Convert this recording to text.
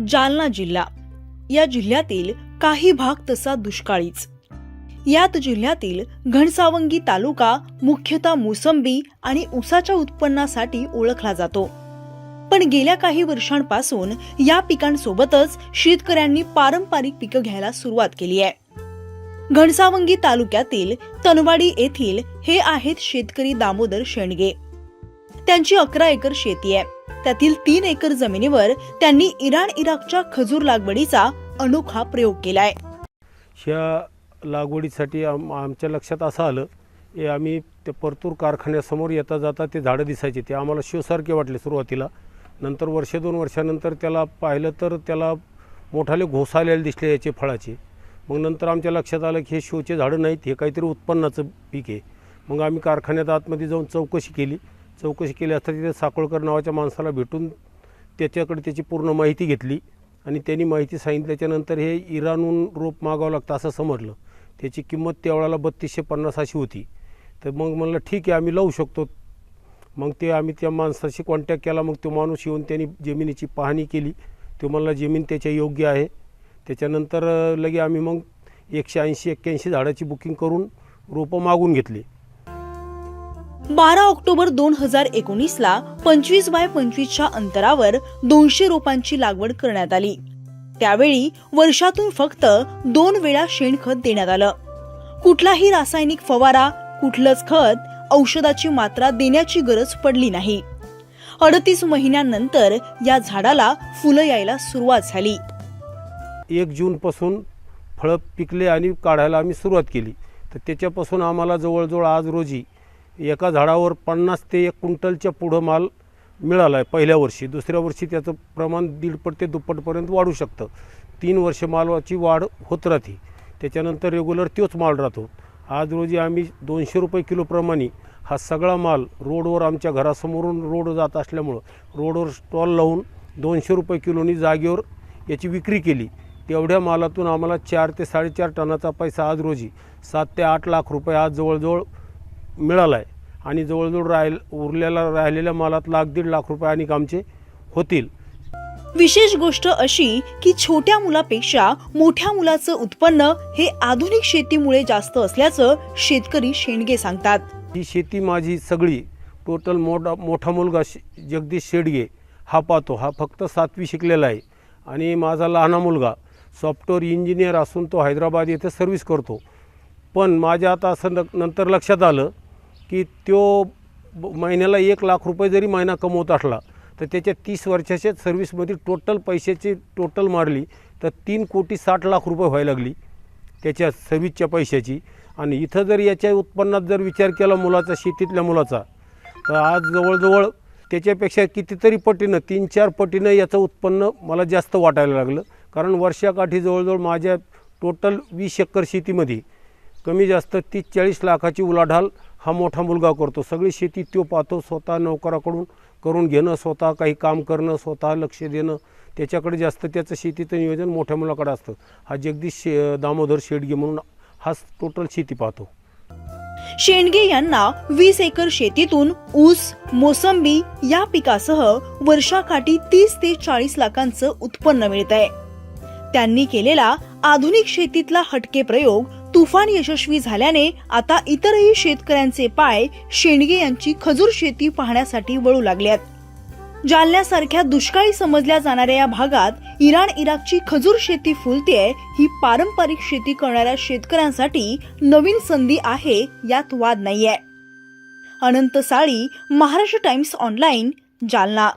जालना जिल्हा या जिल्ह्यातील काही भाग तसा दुष्काळीच। यात जिल्ह्यातील घनसावंगी तालुका मुख्यतः मोसंबी आणि ऊसाच्या उत्पन्नासाठी ओळखला जातो। पण गेल्या काही वर्षांपासून या पिकांसोबतच शेतकऱ्यांनी पारंपरिक पिकं घ्यायला सुरुवात केली आहे। घनसावंगी तालुक्यातील तनवाडी येथील हे आहेत शेतकरी दामोदर शेंडगे। त्यांची 11 एकर शेती आहे। त्यातील 3 एकर जमिनीवर त्यांनी इराकच्या खजूर लागवडीचा अनोखा प्रयोग केलाय। ह्या लागवडीसाठी आमच्या लक्षात असं आलं की आम्ही ते परतूर कारखान्यासमोर येता जाता ते झाडं दिसायचे, ते आम्हाला शिवसारखे वाटले सुरुवातीला। नंतर 1-2 वर्षानंतर त्याला पाहिलं तर त्याला मोठाले घोस आलेले दिसले याचे फळाचे। मग नंतर आमच्या लक्षात आलं की हे शोचे झाडं नाहीत, हे काहीतरी उत्पन्नाचं पीक आहे। मग आम्ही कारखान्यात आतमध्ये जाऊन चौकशी केली असता तिथे साकोळकर नावाच्या माणसाला भेटून त्याच्याकडे त्याची पूर्ण माहिती घेतली आणि त्यांनी माहिती सांगितल्याच्यानंतर हे इराणहून रोप मागावं लागतं असं समजलं। त्याची किंमत त्यावेळेला 3250 अशी होती। तर मग म्हणलं ठीक आहे, आम्ही लावू शकतो। मग ते आम्ही त्या माणसाशी कॉन्टॅक्ट केला। मग तो माणूस येऊन त्यांनी जमिनीची पाहणी केली। तो म्हणला जमीन त्याच्या योग्य आहे। त्याच्यानंतर लगे आम्ही मग 180-81 झाडाची बुकिंग करून रोपं मागून घेतली। 12 ऑक्टोबर 2019 ला 25 बाय 25च्या अंतरावर 200 रोपांची लागवड करण्यात आली। त्यावेळी वर्षातून फक्त 2 वेळा शेणखत देण्यात आलं। कुठलाही रासायनिक फवारा, कुठलंच खत, औषधाची मात्रा देण्याची गरज पडली नाही। 38 महिन्यांनंतर या झाडाला फुलं यायला सुरुवात झाली। 1 जूनपासून फळं पिकले आणि काढायला आम्ही सुरुवात केली। तर त्याच्यापासून आम्हाला जवळजवळ आज रोजी एका झाडावर 50 ते 1 क्विंटलच्या पुढं माल मिळाला आहे पहिल्या वर्षी। दुसऱ्या वर्षी त्याचं प्रमाण 1.5 पट ते 2 पटपर्यंत वाढू शकतं। 3 वर्ष मालाची वाढ होत राहते, त्याच्यानंतर रेग्युलर तोच माल राहतो। आज रोजी आम्ही 200 रुपये किलोप्रमाणे हा सगळा माल रोडवर, आमच्या घरासमोरून रोड जात असल्यामुळं रोडवर स्टॉल लावून 200 रुपये किलोनी जागेवर याची विक्री केली। तेवढ्या मालातून आम्हाला 4 ते 4.5 टनाचा पैसा आज रोजी 7 ते 8 लाख रुपये आज जवळजवळ मिळाला आहे। आणि जवळजवळ राहिलेल्या मालात 1.5 लाख रुपये आणि आमचे होतील। विशेष गोष्ट अशी की छोट्या मुलापेक्षा मोठ्या मुलाचं उत्पन्न हे आधुनिक शेतीमुळे जास्त असल्याचं शेतकरी शेंडगे सांगतात। ही शेती माझी सगळी टोटल मोठा मुलगा जगदीश शेंडगे हा पाहतो। हा फक्त 7वी शिकलेला आहे आणि माझा लहाना मुलगा सॉफ्टवेअर इंजिनियर असून तो हैदराबाद येथे सर्व्हिस करतो। पण माझ्या आता असं नंतर लक्षात आलं की तो महिन्याला 1 लाख रुपये जरी महिना कमवत असला तर त्याच्या 30 वर्षाच्या सर्व्हिसमध्ये टोटल पैशाची टोटल मारली तर 3,60,00,000 रुपये व्हायला लागली त्याच्या सर्व्हिसच्या पैशाची। आणि इथं जर याच्या उत्पन्नात जर विचार केला मुलाचा, शेतीतल्या मुलाचा, तर आज जवळजवळ त्याच्यापेक्षा कितीतरी पटीनं 3-4 पटीनं याचं उत्पन्न मला जास्त वाटायला लागलं। कारण वर्षाकाठी जवळजवळ माझ्या टोटल 20 एकर शेतीमध्ये कमी जास्त 30-40 लाखाची उलाढाल हा मोठा मुलगा करतो। सगळी शेती तो पाहतो, स्वतः नोकराकडून करून घेणं, स्वतः काही काम करणं, स्वतः लक्ष देणं, त्याच्याकडे जास्त त्याचं शेतीचं नियोजन मोठ्या मुलाकडे असतं। हा जगदीश दामोदर शेंडगे म्हणून हा टोटल शेती पाहतो। शेंडगे यांना 20 एकर शेतीतून ऊस, मोसंबी या पिकासह वर्षाकाठी 30 ते 40 लाखांचं उत्पन्न मिळतंय। त्यांनी केलेला आधुनिक शेतीतला हटके प्रयोग तुफान यशस्वी झाल्याने आता इतरही शेतकऱ्यांचे पाय शेंडगे यांची खजूर शेती पाहण्यासाठी वळू लागल्यात। जालन्यासारख्या दुष्काळी समजल्या जाणाऱ्या या भागात इराकची खजूर शेती फुलतेय। ही पारंपरिक शेती करणाऱ्या शेतकऱ्यांसाठी नवीन संधी आहे, यात वाद नाहीये। अनंत साळी, महाराष्ट्र टाइम्स ऑनलाइन, जालना।